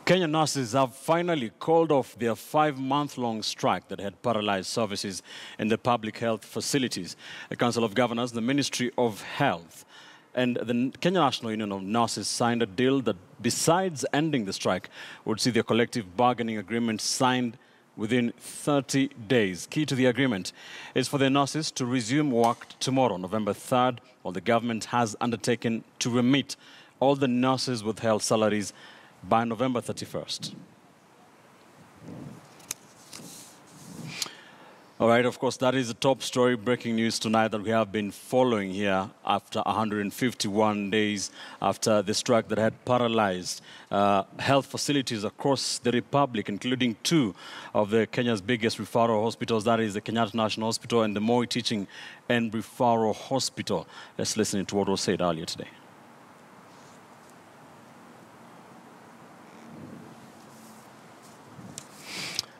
Kenyan nurses have finally called off their 5-month-long strike that had paralyzed services in the public health facilities. The Council of Governors, the Ministry of Health, and the Kenya National Union of Nurses signed a deal that, besides ending the strike, would see their collective bargaining agreement signed within 30 days. Key to the agreement is for the nurses to resume work tomorrow, November 3rd, while the government has undertaken to remit all the nurses withheld salaries by November 31st. All right, of course, that is the top story, breaking news tonight that we have been following here after 151 days after the strike that had paralyzed health facilities across the Republic, including 2 of the Kenya's biggest referral hospitals, that is the Kenyatta National Hospital and the Moi Teaching and Referral Hospital. Let's listen to what was said earlier today.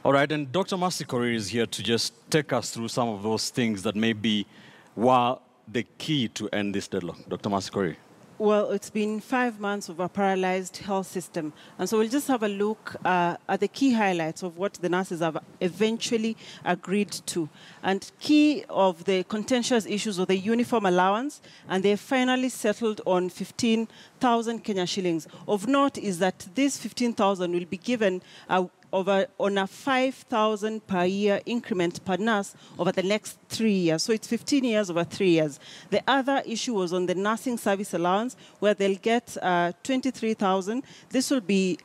All right, and Dr. Masikori is here to just take us through some of those things that maybe were the key to end this deadlock. Dr. Masikori. Well, it's been 5 months of a paralyzed health system. And so we'll just have a look at the key highlights of what the nurses have eventually agreed to. And key of the contentious issues of the uniform allowance, and they finally settled on 15,000 Kenya shillings. Of note is that this 15,000 will be given on a 5,000 per year increment per nurse over the next 3 years. So it's 15 years over 3 years. The other issue was on the nursing service allowance, where they'll get 23,000. This will be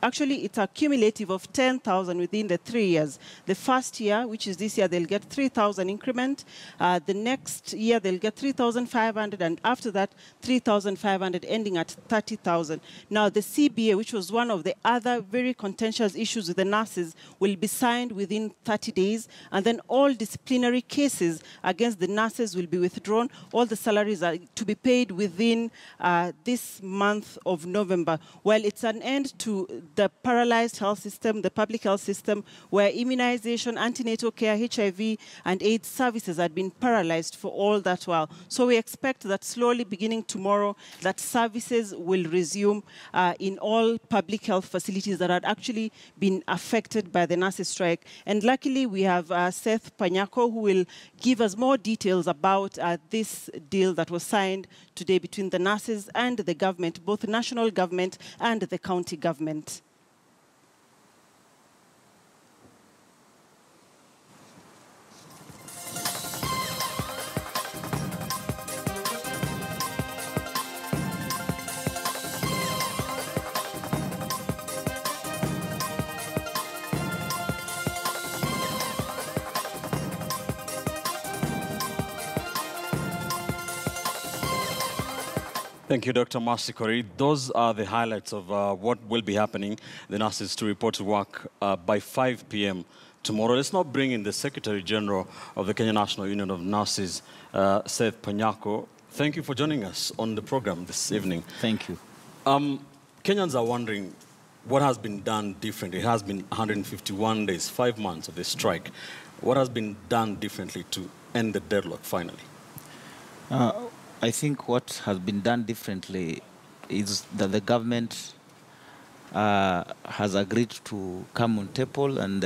actually, it's a cumulative of 10,000 within the 3 years. The first year, which is this year, they'll get 3,000 increment. The next year, they'll get 3,500, and after that, 3,500, ending at 30,000. Now, the CBA, which was one of the other very contentious issues with the nurses, will be signed within 30 days, and then all disciplinary cases against the nurses will be withdrawn. All the salaries are to be paid within this month of November. Well, it's an end to the paralyzed health system, the public health system, where immunization, antenatal care, HIV, and AIDS services had been paralyzed for all that while. So we expect that slowly, beginning tomorrow, that services will resume in all public health facilities that had actually been affected by the nurses' strike. And luckily, we have Seth Panyako, who will give us more details about this deal that was signed today between the nurses and the government, both the national government and the county government. Thank you, Dr. Masikori. Those are the highlights of what will be happening. The nurses to report to work by 5 p.m. tomorrow. Let's now bring in the Secretary General of the Kenya National Union of Nurses, Seth Panyako. Thank you for joining us on the program this evening. Thank you. Kenyans are wondering what has been done differently. It has been 151 days, 5 months of this strike. What has been done differently to end the deadlock finally? I think what has been done differently is that the government has agreed to come on table and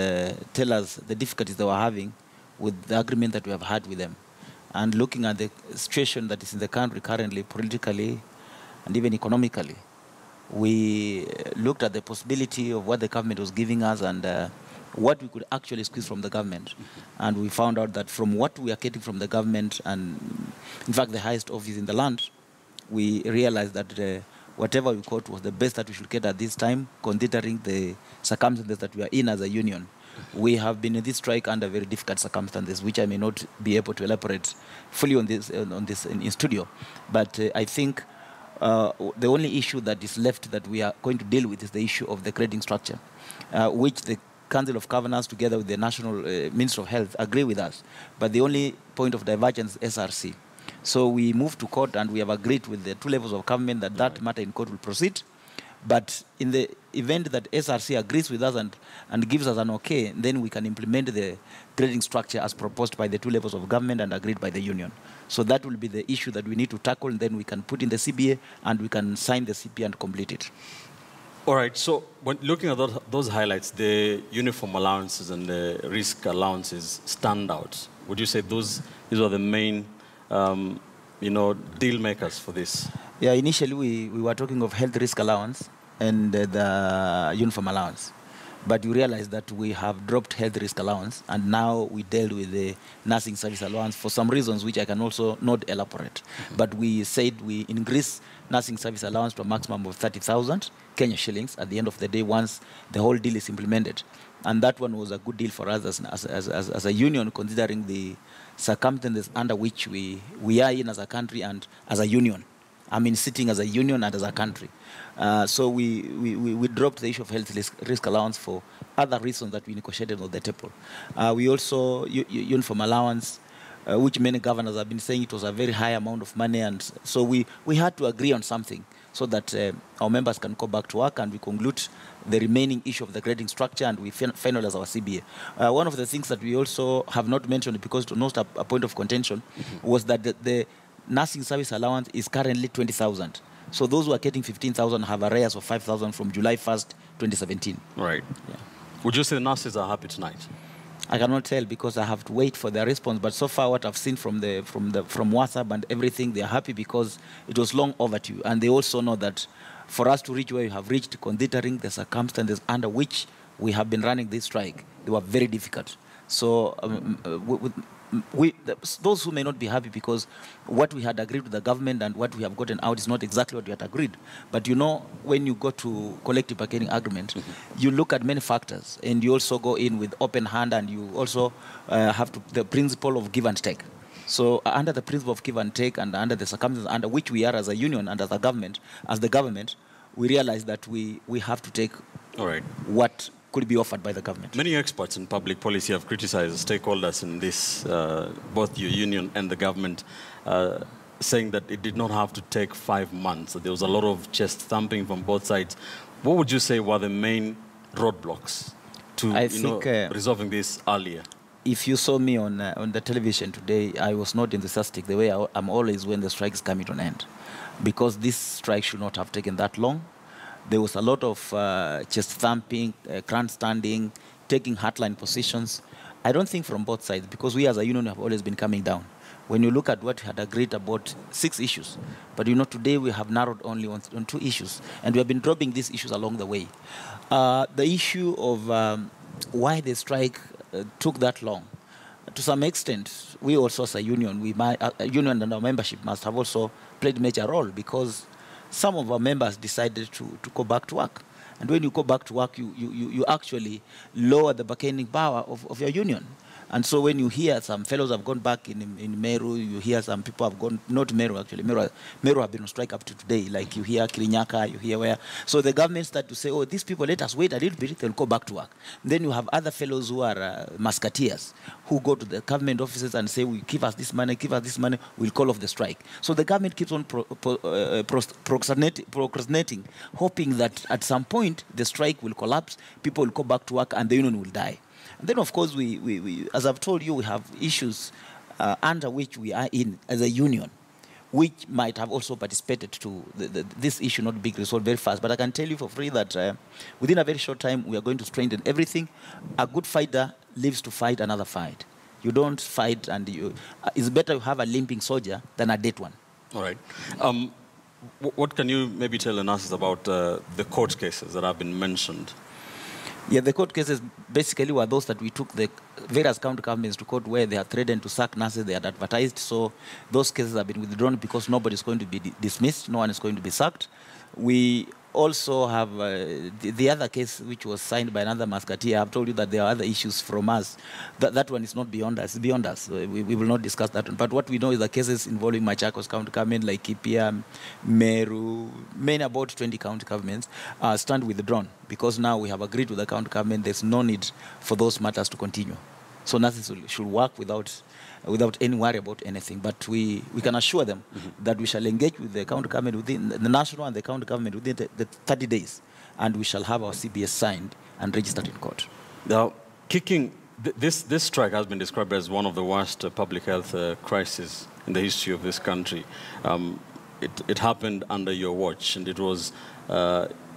tell us the difficulties they were having with the agreement that we have had with them. And looking at the situation that is in the country currently, politically and even economically, we looked at the possibility of what the government was giving us and what we could actually squeeze from the government. And we found out that from what we are getting from the government, and in fact the highest office in the land, we realized that whatever we got was the best that we should get at this time, considering the circumstances that we are in as a union. We have been in this strike under very difficult circumstances, which I may not be able to elaborate fully on this in studio. But I think the only issue that is left that we are going to deal with is the issue of the grading structure, which the Council of Governors, together with the National Minister of Health, agree with us. But the only point of divergence is SRC. So we moved to court and we have agreed with the 2 levels of government that that matter in court will proceed. But in the event that SRC agrees with us and gives us an okay, then we can implement the grading structure as proposed by the 2 levels of government and agreed by the union. So that will be the issue that we need to tackle, and then we can put in the CBA and we can sign the CBA and complete it. All right, so when looking at those highlights, the uniform allowances and the risk allowances stand out. Would you say these are the main, deal makers for this? Yeah, initially we were talking of health risk allowance and the uniform allowance. But you realize that we have dropped health risk allowance, and now we dealt with the nursing service allowance for some reasons which I can also not elaborate. But we said we increase nursing service allowance to a maximum of 30,000 Kenya shillings at the end of the day once the whole deal is implemented. And that one was a good deal for us as a union, considering the circumstances under which we are in as a country and as a union. I mean, sitting as a union and as a country. So we dropped the issue of health risk allowance for other reasons that we negotiated on the table. We also, uniform allowance, which many governors have been saying it was a very high amount of money. And so we had to agree on something so that our members can go back to work and we conclude the remaining issue of the grading structure and we finalize our CBA. One of the things that we also have not mentioned, because it was not a point of contention, was that the nursing service allowance is currently 20,000. So those who are getting 15,000 have arrears of 5,000 from July 1st, 2017. Right. Yeah. Would you say the nurses are happy tonight? I cannot tell because I have to wait for their response. But so far, what I've seen from WhatsApp and everything, they are happy because it was long overdue, and they also know that for us to reach where we have reached, considering the circumstances under which we have been running this strike, they were very difficult. So those who may not be happy because what we had agreed with the government and what we have gotten out is not exactly what we had agreed. But you know, when you go to collective bargaining agreement, you look at many factors and you also go in with open hand, and you also have the principle of give and take. So under the principle of give and take and under the circumstances under which we are as a union and as the government, we realize that we have to take what could be offered by the government. Many experts in public policy have criticized stakeholders in this, both your union and the government, saying that it did not have to take 5 months. There was a lot of chest thumping from both sides. What would you say were the main roadblocks to resolving this earlier? If you saw me on the television today, I was not enthusiastic the way I'm always when the strike is coming to an end, because this strike should not have taken that long. There was a lot of chest thumping, grandstanding, taking hardline positions. I don't think from both sides, because we as a union have always been coming down. When you look at what we had agreed about 6 issues, but you know, today we have narrowed only on 2 issues, and we have been dropping these issues along the way. The issue of why the strike took that long, to some extent, we also as a union, union and our membership must have also played a major role, because some of our members decided to go back to work. And when you go back to work, you actually lower the bargaining power of your union. And so when you hear some fellows have gone back in Meru, you hear some people have gone, not Meru actually, Meru have been on strike up to today, like you hear Kirinyaka, you hear where. So the government start to say, oh, these people, let us wait a little bit, they'll go back to work. Then you have other fellows who are musketeers, who go to the government offices and say, give us this money, we'll call off the strike. So the government keeps on procrastinating, hoping that at some point the strike will collapse, people will go back to work, and the union will die. And then, of course, we as I've told you, we have issues under which we are in as a union, which might have also participated to this issue not being resolved very fast. But I can tell you for free that within a very short time, we are going to strengthen everything. A good fighter lives to fight another fight. You don't fight, and it's better to have a limping soldier than a dead one. All right. What can you maybe tell the nurses about the court cases that have been mentioned? Yeah, the court cases basically were those that we took the various county governments to court where they had threatened to sack nurses they had advertised. So those cases have been withdrawn because nobody is going to be dismissed, no one is going to be sacked. We also have the other case which was signed by another musketeer. I've told you that there are other issues from us. That one is not beyond us. It's beyond us. We will not discuss that one. But what we know is the cases involving Machakos County Government, like Kipia, Meru, many about 20 county governments stand withdrawn, because now we have agreed with the county government there's no need for those matters to continue. So nothing should work without any worry about anything. But we can assure them that we shall engage with the county government within the national and the county government within the 30 days, and we shall have our CBS signed and registered in court. Now, this strike has been described as one of the worst public health crises in the history of this country. It happened under your watch, and it was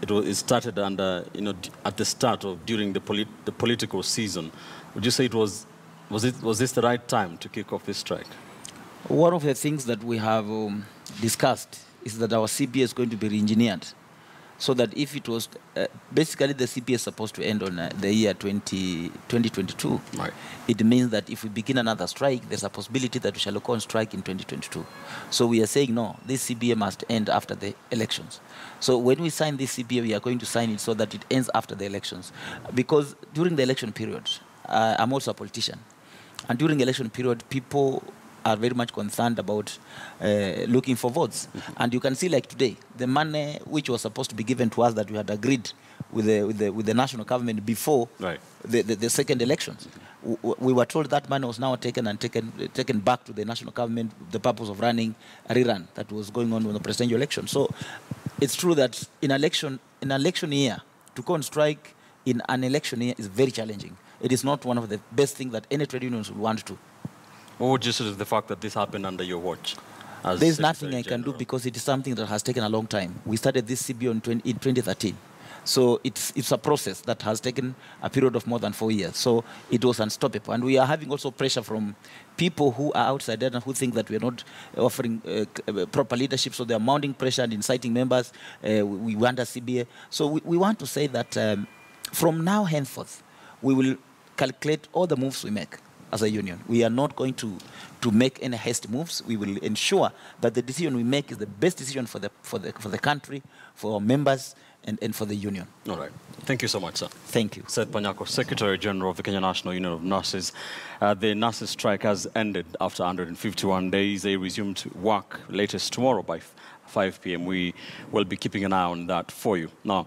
it started under, at the start of during the political season. Would you say was this the right time to kick off this strike? One of the things that we have discussed is that our CBA is going to be re-engineered, so that if it was basically the CBA is supposed to end on the year 2022, right. It means that if we begin another strike, there's a possibility that we shall go on strike in 2022. So we are saying, no, this CBA must end after the elections. So when we sign this CBA, we are going to sign it so that it ends after the elections. Because during the election period, I'm also a politician. And during the election period, people are very much concerned about looking for votes. And you can see, like today, the money which was supposed to be given to us that we had agreed with the national government before right. the second elections. We were told that money was now taken back to the national government, the purpose of running a rerun that was going on in the presidential election. So it's true that in an election year, to go on strike in an election year is very challenging. It is not one of the best things that any trade unions would want to. What would you say is the fact that this happened under your watch? There's nothing I can do because it is something that has taken a long time. We started this CBO in 2013. So it's a process that has taken a period of more than 4 years. So it was unstoppable. And we are having also pressure from people who are outside there and who think that we are not offering proper leadership. So they are mounting pressure and inciting members. We want a CBA. So we want to say that from now henceforth, we will calculate all the moves we make as a union. We are not going to make any hasty moves. We will ensure that the decision we make is the best decision for the country, for our members, and for the union. All right. Thank you so much, sir. Thank you. Seth Panyako, Secretary General of the Kenya National Union of Nurses. The nurses' strike has ended after 151 days. They resumed work latest tomorrow by 5 p.m. We will be keeping an eye on that for you. Now,